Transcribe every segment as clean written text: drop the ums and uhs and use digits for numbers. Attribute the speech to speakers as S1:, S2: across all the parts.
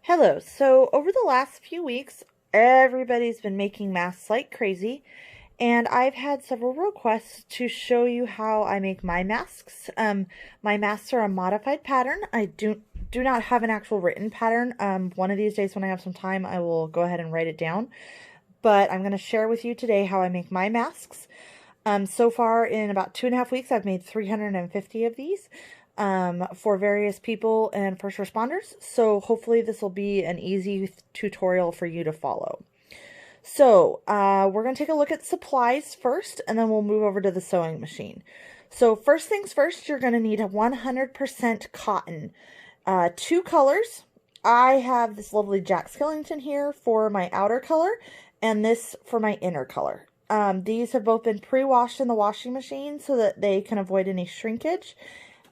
S1: Hello. So over the last few weeks, everybody's been making masks like crazy, and I've had several requests to show you how I make my masks. My masks are a modified pattern. I do not have an actual written pattern. One of these days when I have some time, I will go ahead and write it down. But I'm going to share with you today how I make my masks. So far in about 2.5 weeks, I've made 350 of these for various people and first responders. So hopefully this will be an easy tutorial for you to follow. So we're going to take a look at supplies first, and then we'll move over to the sewing machine. So first things first, you're going to need a 100% cotton. Two colors. I have this lovely Jack Skellington here for my outer color, and this for my inner color. These have both been pre-washed in the washing machine so that they can avoid any shrinkage,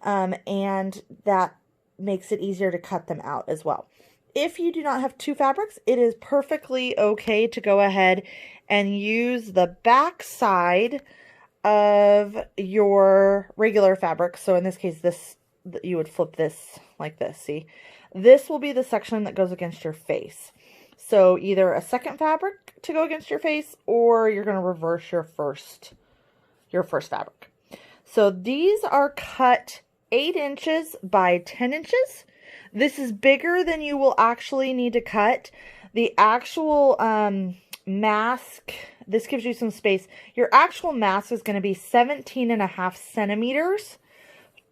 S1: and that makes it easier to cut them out as well. If you do not have two fabrics, it is perfectly okay to go ahead and use the back side of your regular fabric. So in this case, you would flip this like this, see? This will be the section that goes against your face. So either a second fabric to go against your face, or you're going to reverse your first fabric. So these are cut 8 inches by 10 inches. This is bigger than you will actually need to cut. The actual mask, this gives you some space. Your actual mask is going to be 17.5 centimeters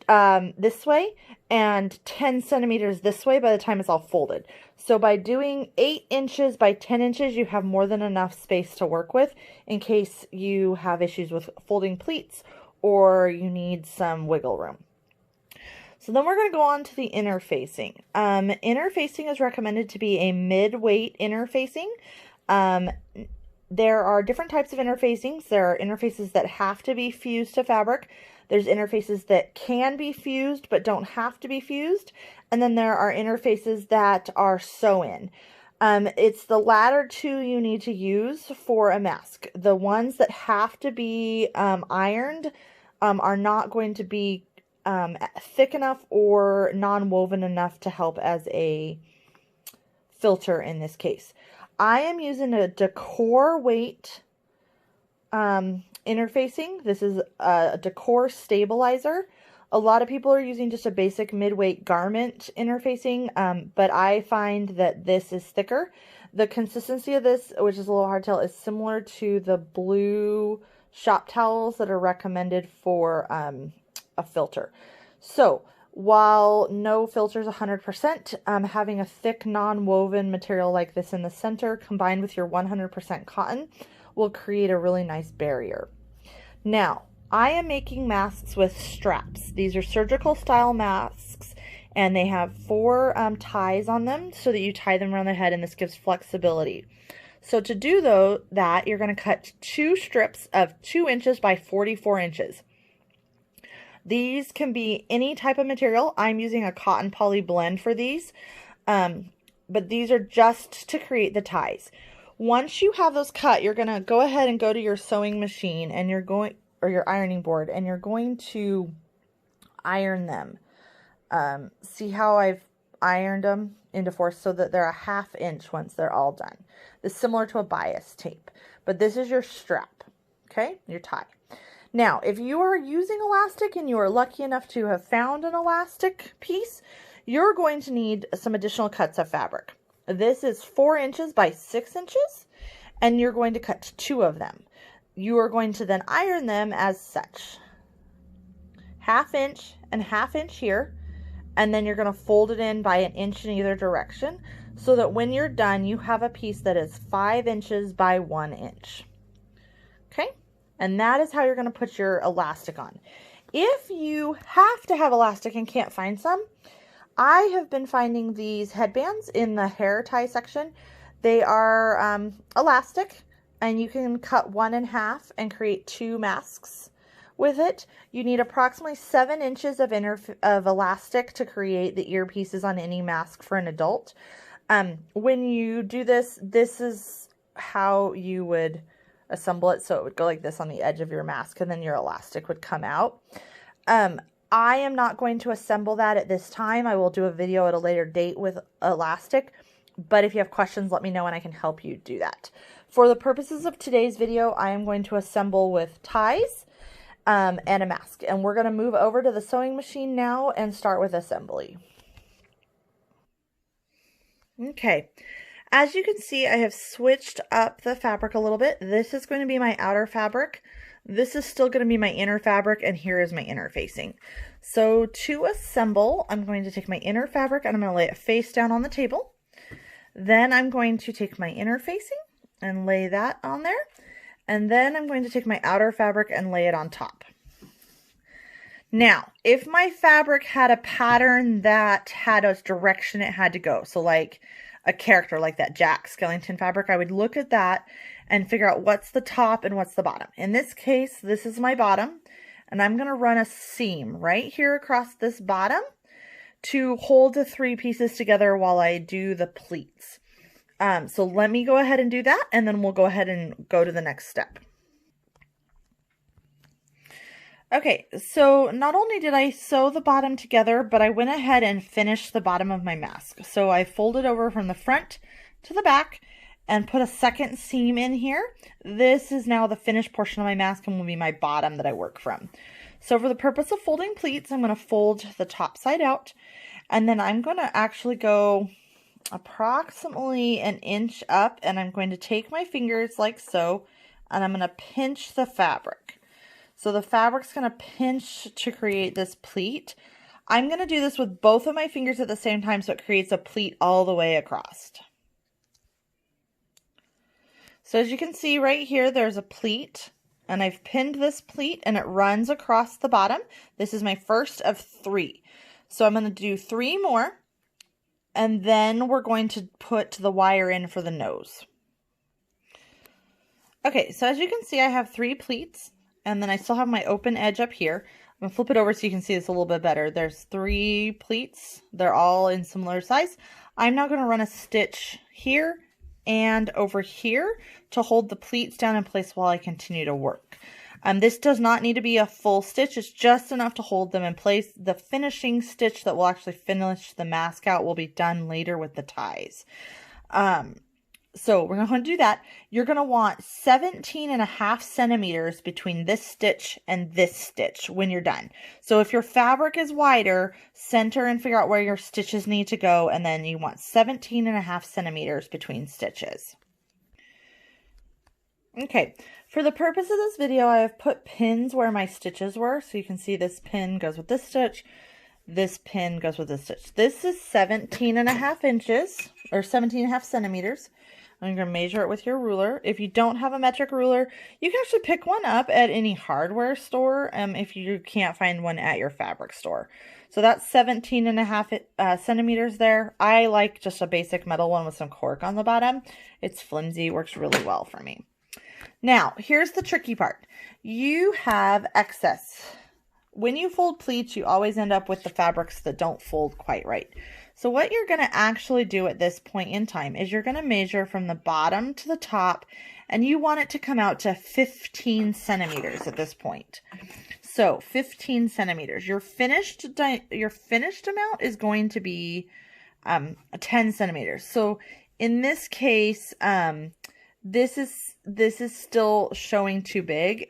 S1: this way, and 10 centimeters this way by the time it's all folded. So by doing 8 inches by 10 inches, you have more than enough space to work with in case you have issues with folding pleats or you need some wiggle room. So then we're going to go on to the interfacing. Interfacing is recommended to be a mid-weight interfacing. There are different types of interfacings. There are interfaces that have to be fused to fabric. There's interfaces that can be fused but don't have to be fused. And then there are interfaces that are sew-in. It's the latter two you need to use for a mask. The ones that have to be ironed are not going to be thick enough or non-woven enough to help as a filter in this case. I am using a Decor weight interfacing. This is a Decor stabilizer. A lot of people are using just a basic mid-weight garment interfacing, but I find that this is thicker. The consistency of this, which is a little hard to tell, is similar to the blue shop towels that are recommended for a filter. So while no filter is 100%, having a thick non-woven material like this in the center combined with your 100% cotton will create a really nice barrier. Now, I am making masks with straps. These are surgical style masks, and they have 4 ties on them so that you tie them around the head, and this gives flexibility. So to do that, you're going to cut 2 strips of 2 inches by 44 inches. These can be any type of material. I'm using a cotton poly blend for these, but these are just to create the ties. Once you have those cut, you're going to go ahead and go to your sewing machine and or your ironing board, and you're going to iron them. See how I've ironed them into 4 so that they're a 1/2 inch once they're all done. This is similar to a bias tape, but this is your strap, okay, your tie. Now, if you are using elastic and you are lucky enough to have found an elastic piece, you're going to need some additional cuts of fabric. This is 4 inches by 6 inches, and you're going to cut 2 of them. You are going to then iron them as such. 1/2 inch and 1/2 inch here, and then you're going to fold it in by 1 inch in either direction so that when you're done, you have a piece that is 5 inches by 1 inch. Okay? And that is how you're going to put your elastic on. If you have to have elastic and can't find some, I have been finding these headbands in the hair tie section. They are elastic, and you can cut 1 in half and create 2 masks with it. You need approximately 7 inches of elastic to create the earpieces on any mask for an adult. When you do this, this is how you would assemble it. So it would go like this on the edge of your mask, and then your elastic would come out. I am not going to assemble that at this time. I will do a video at a later date with elastic. But if you have questions, let me know and I can help you do that. For the purposes of today's video, I am going to assemble with ties and a mask. And we're going to move over to the sewing machine now and start with assembly. Okay, as you can see, I have switched up the fabric a little bit. This is going to be my outer fabric. This is still going to be my inner fabric, and here is my inner facing. So to assemble, I'm going to take my inner fabric and I'm going to lay it face down on the table. Then I'm going to take my inner facing and lay that on there. And then I'm going to take my outer fabric and lay it on top. Now, if my fabric had a pattern that had a direction it had to go, so like a character like that Jack Skellington fabric, I would look at that and figure out what's the top and what's the bottom. In this case, this is my bottom, and I'm going to run a seam right here across this bottom to hold the 3 pieces together while I do the pleats. So let me go ahead and do that, and then we'll go ahead and go to the next step. Okay, so not only did I sew the bottom together, but I went ahead and finished the bottom of my mask. So I folded over from the front to the back and put a second seam in here. This is now the finished portion of my mask and will be my bottom that I work from. So for the purpose of folding pleats, I'm going to fold the top side out, and then I'm going to actually go approximately an inch up, and I'm going to take my fingers like so, and I'm going to pinch the fabric. So the fabric's going to pinch to create this pleat. I'm going to do this with both of my fingers at the same time so it creates a pleat all the way across. So as you can see right here, there's a pleat, and I've pinned this pleat and it runs across the bottom. This is my first of 3. So I'm going to do 3 more, and then we're going to put the wire in for the nose. Okay, so as you can see, I have 3 pleats. And then I still have my open edge up here. I'm going to flip it over so you can see this a little bit better. There's 3 pleats. They're all in similar size. I'm now going to run a stitch here and over here to hold the pleats down in place while I continue to work. This does not need to be a full stitch. It's just enough to hold them in place. The finishing stitch that will actually finish the mask out will be done later with the ties. So we're going to do that. You're going to want 17.5 centimeters between this stitch and this stitch when you're done. So if your fabric is wider, center and figure out where your stitches need to go, and then you want 17.5 centimeters between stitches. Okay, for the purpose of this video, I have put pins where my stitches were. So you can see this pin goes with this stitch. This pin goes with this stitch. This is 17.5 inches or 17.5 centimeters. I'm going to measure it with your ruler. If you don't have a metric ruler, you can actually pick one up at any hardware store if you can't find one at your fabric store. So that's 17.5 centimeters there. I like just a basic metal one with some cork on the bottom. It's flimsy, works really well for me. Now, here's the tricky part. You have excess. When you fold pleats, you always end up with the fabrics that don't fold quite right. So what you're going to actually do at this point in time is you're going to measure from the bottom to the top, and you want it to come out to 15 centimeters at this point. So 15 centimeters. Your finished amount is going to be 10 centimeters. So in this case, this is still showing too big.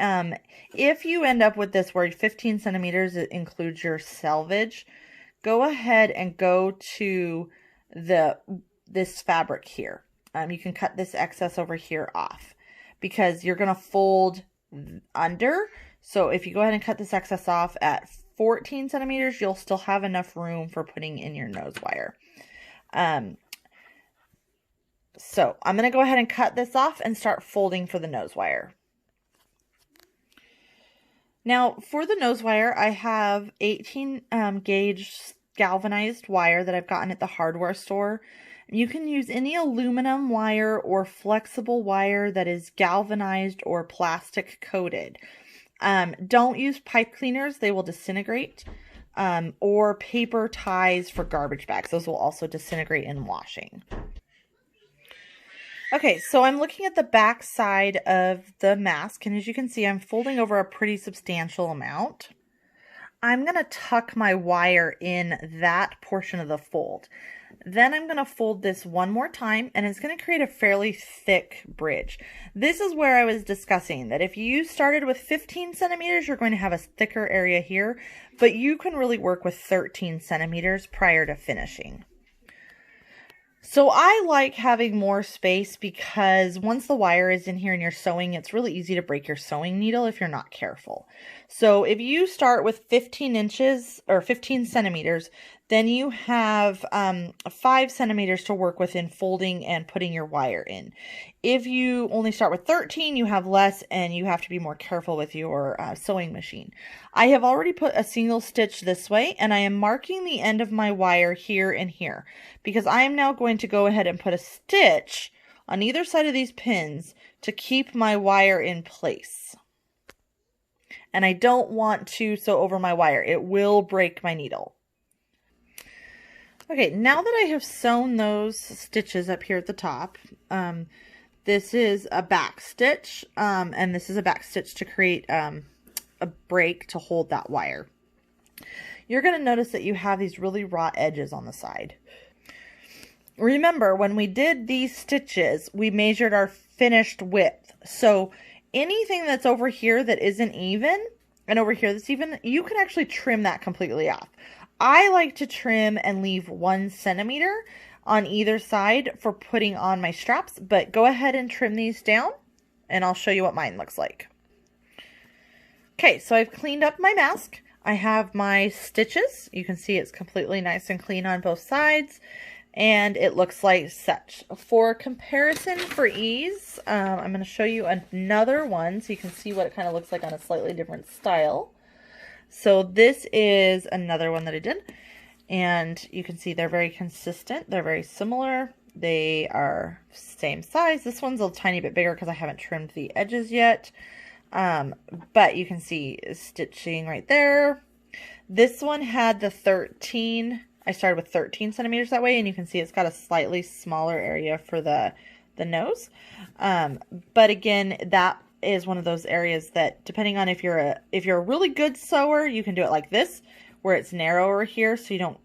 S1: If you end up with this where 15 centimeters includes your selvage, go ahead and go to this fabric here. You can cut this excess over here off because you're going to fold under. So if you go ahead and cut this excess off at 14 centimeters, you'll still have enough room for putting in your nose wire. So I'm going to go ahead and cut this off and start folding for the nose wire. Now for the nose wire, I have 18 gauge galvanized wire that I've gotten at the hardware store. You can use any aluminum wire or flexible wire that is galvanized or plastic coated. Don't use pipe cleaners, they will disintegrate, or paper ties for garbage bags. Those will also disintegrate in washing. Okay, so I'm looking at the back side of the mask, and as you can see, I'm folding over a pretty substantial amount. I'm going to tuck my wire in that portion of the fold. Then I'm going to fold this one more time, and it's going to create a fairly thick bridge. This is where I was discussing that if you started with 15 centimeters, you're going to have a thicker area here, but you can really work with 13 centimeters prior to finishing. So I like having more space because once the wire is in here and you're sewing, it's really easy to break your sewing needle if you're not careful. So if you start with 15 inches or 15 centimeters, then you have 5 centimeters to work with in folding and putting your wire in. If you only start with 13, you have less and you have to be more careful with your sewing machine. I have already put a single stitch this way, and I am marking the end of my wire here and here because I am now going to go ahead and put a stitch on either side of these pins to keep my wire in place. And I don't want to sew over my wire. It will break my needle. Okay, now that I have sewn those stitches up here at the top, this is a back stitch, and this is a back stitch to create a break to hold that wire. You're going to notice that you have these really raw edges on the side. Remember, when we did these stitches, we measured our finished width. So anything that's over here that isn't even, and over here that's even, you can actually trim that completely off. I like to trim and leave 1 centimeter on either side for putting on my straps, but go ahead and trim these down and I'll show you what mine looks like. Okay, so I've cleaned up my mask. I have my stitches. You can see it's completely nice and clean on both sides, and it looks like such. For comparison, for ease, I'm going to show you another one so you can see what it kind of looks like on a slightly different style. So this is another one that I did, and you can see they're very consistent. They're very similar. They are same size. This one's a tiny bit bigger because I haven't trimmed the edges yet. But you can see stitching right there. This one had the 13. I started with 13 centimeters that way, and you can see it's got a slightly smaller area for the nose. But again, that is one of those areas that, depending on if you're a really good sewer, you can do it like this, where it's narrower here, so you don't.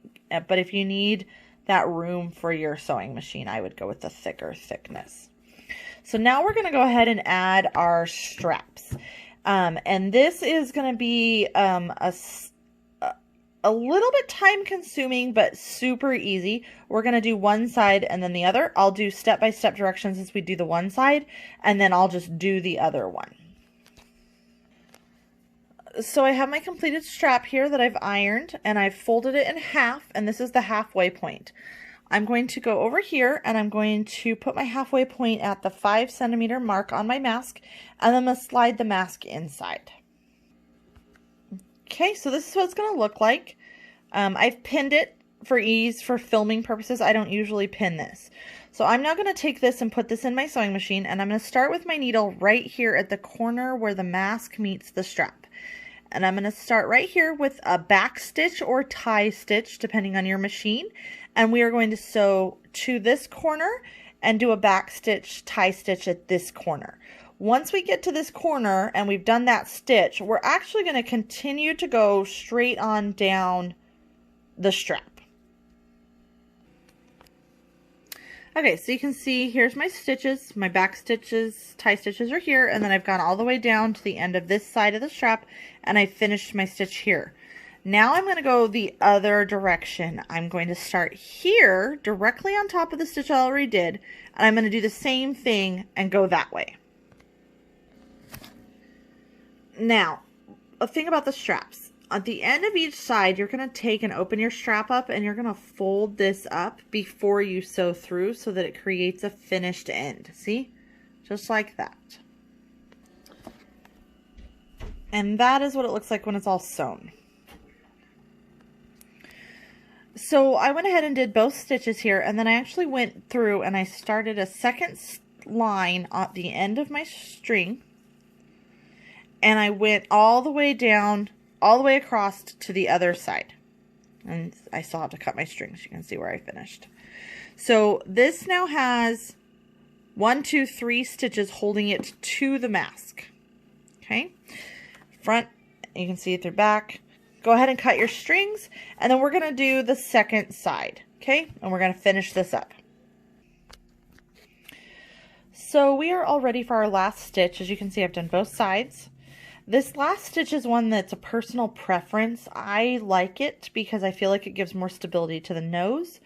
S1: But if you need that room for your sewing machine, I would go with the thicker thickness. So now we're going to go ahead and add our straps. And this is going to be a little bit time consuming, but super easy. We're going to do one side and then the other. I'll do step-by-step directions as we do the one side, and then I'll just do the other one. So I have my completed strap here that I've ironed, and I've folded it in half, and this is the halfway point. I'm going to go over here and I'm going to put my halfway point at the 5 centimeter mark on my mask, and I'm going to slide the mask inside. Okay, so this is what it's going to look like. I've pinned it for ease for filming purposes. I don't usually pin this. So I'm now going to take this and put this in my sewing machine, and I'm going to start with my needle right here at the corner where the mask meets the strap. And I'm going to start right here with a back stitch or tie stitch, depending on your machine. And we are going to sew to this corner and do a back stitch, tie stitch at this corner. Once we get to this corner and we've done that stitch, we're actually going to continue to go straight on down the strap. Okay, so you can see here's my stitches. My back stitches, tie stitches are here, and then I've gone all the way down to the end of this side of the strap, and I finished my stitch here. Now I'm going to go the other direction. I'm going to start here directly on top of the stitch I already did, and I'm going to do the same thing and go that way. Now, a thing about the straps. At the end of each side, you're going to take and open your strap up, and you're going to fold this up before you sew through so that it creates a finished end. See? Just like that. And that is what it looks like when it's all sewn. So I went ahead and did both stitches here, and then I actually went through and I started a second line at the end of my string, and I went all the way down, all the way across to the other side. And I still have to cut my strings. You can see where I finished. So this now has 1, 2, 3 stitches holding it to the mask. Okay. Front, you can see it through back. go ahead and cut your strings, and then we're going to do the second side, okay? And we're going to finish this up. So we are all ready for our last stitch. As you can see, I've done both sides. This last stitch is one that's a personal preference. I like it because I feel like it gives more stability to the nose.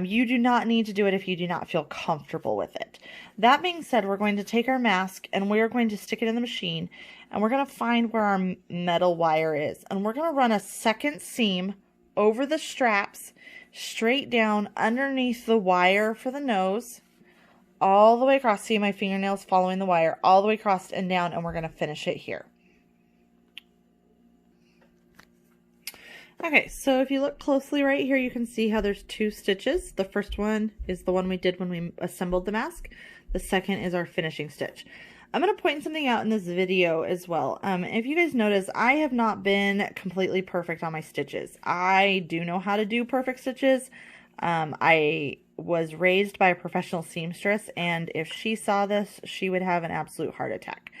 S1: You do not need to do it if you do not feel comfortable with it. That being said, we're going to take our mask and we're going to stick it in the machine, and we're going to find where our metal wire is. And we're going to run a second seam over the straps, straight down underneath the wire for the nose, all the way across. See my fingernails following the wire all the way across and down, and we're going to finish it here. Okay, so if you look closely right here, you can see how there's two stitches. The first one is the one we did when we assembled the mask. The second is our finishing stitch. I'm going to point something out in this video as well. If you guys notice, I have not been completely perfect on my stitches. I do know how to do perfect stitches. I was raised by a professional seamstress, and if she saw this, she would have an absolute heart attack.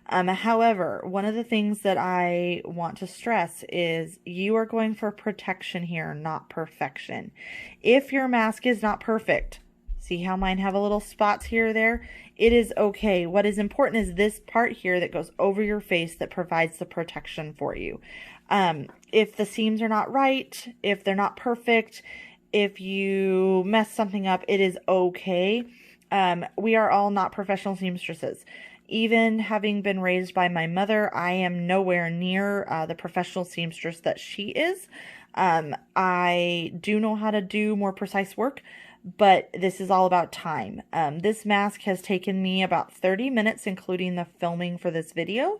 S1: However, one of the things that I want to stress is you are going for protection here, not perfection. If your mask is not perfect, see how mine have a little spots here or there? It is okay. What is important is this part here that goes over your face that provides the protection for you. If the seams are not right, if they're not perfect, if you mess something up, it is okay. We are all not professional seamstresses. Even having been raised by my mother, I am nowhere near the professional seamstress that she is. I do know how to do more precise work, but this is all about time. This mask has taken me about 30 minutes, including the filming for this video.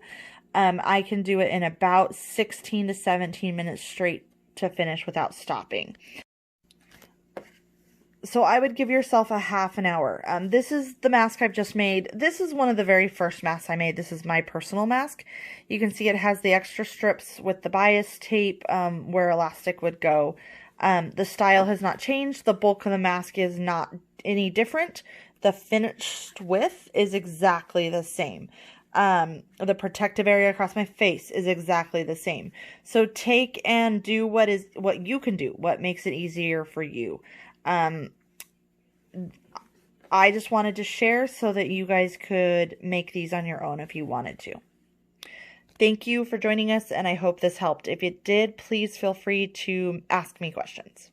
S1: I can do it in about 16 to 17 minutes straight to finish without stopping. So I would give yourself a half an hour. This is the mask I've just made. This is one of the very first masks I made. This is my personal mask. You can see it has the extra strips with the bias tape where elastic would go. The style has not changed. The bulk of the mask is not any different. The finished width is exactly the same. The protective area across my face is exactly the same. So take and do what you can do, what makes it easier for you. I just wanted to share so that you guys could make these on your own if you wanted to. Thank you for joining us, and I hope this helped. If it did, please feel free to ask me questions.